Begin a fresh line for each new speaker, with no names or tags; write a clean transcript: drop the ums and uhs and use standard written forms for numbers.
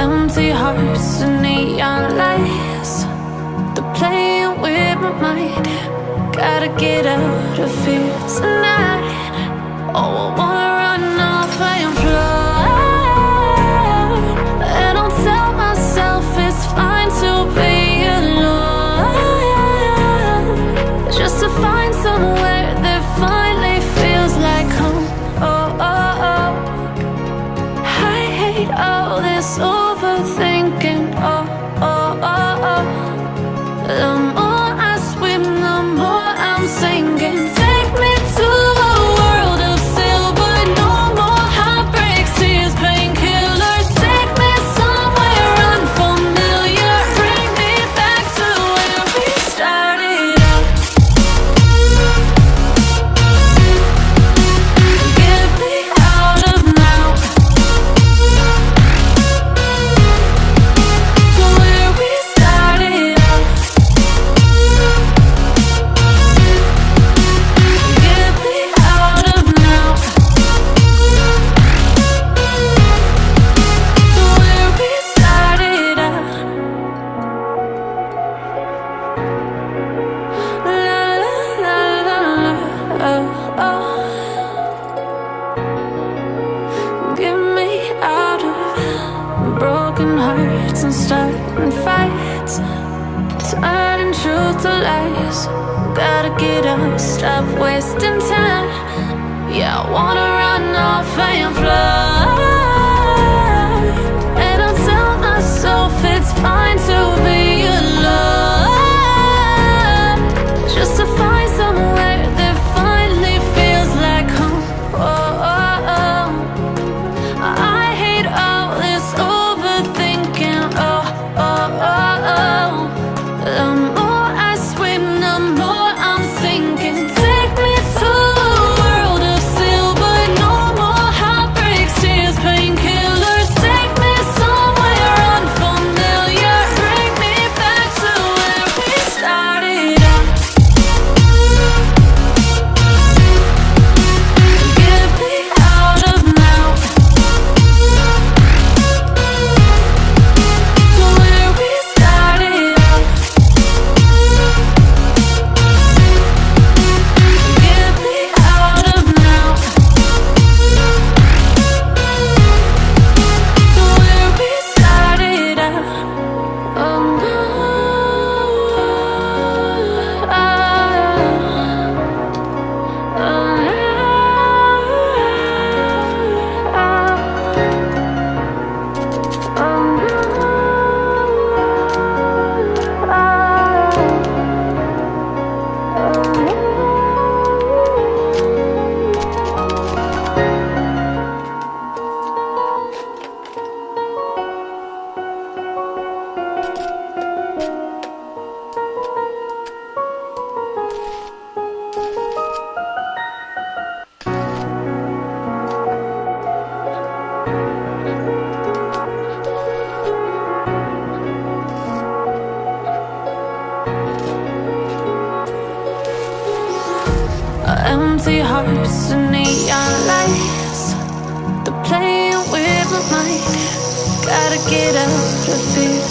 Empty hearts and neon lights, they're playing with my mind. Gotta get out of here tonight. Oh, I wanna run off and fly, and I'll tell myself it's fine to be alone, just to find somewhere that finally feels like home. Oh, oh, oh. I hate all this overthinking. Oh, oh, oh, oh. The more I swim, the more I'm sinking. Take me to a world of silver, no more heartbreaks, tears, painkillers. Take me somewhere unfamiliar, bring me back to where we started out. Get me out of now, to where we started out. Get me out of now, to where we started out. La la la la la, oh, oh. Get me out of broken hearts and starting fights, turning truth to lies. Gotta get up, stop wasting time. Yeah, I wanna run off and fly, and I'll tell myself it's fine to be alone, just to find somewhere that finally feels like home. Oh, oh, oh. I hate all this overthinking. Oh, oh, oh, oh. The more I swim, the more I'm sinking. Take me to a world of silver, no more heartbreaks, tears, painkillers. Take me somewhere unfamiliar, bring me back to where we started out. Get me out of now, to where we started out. Get me out of now, to where we started out. Oh, no. Empty hearts and neon lights, they're playing with my mind. Gotta get out of here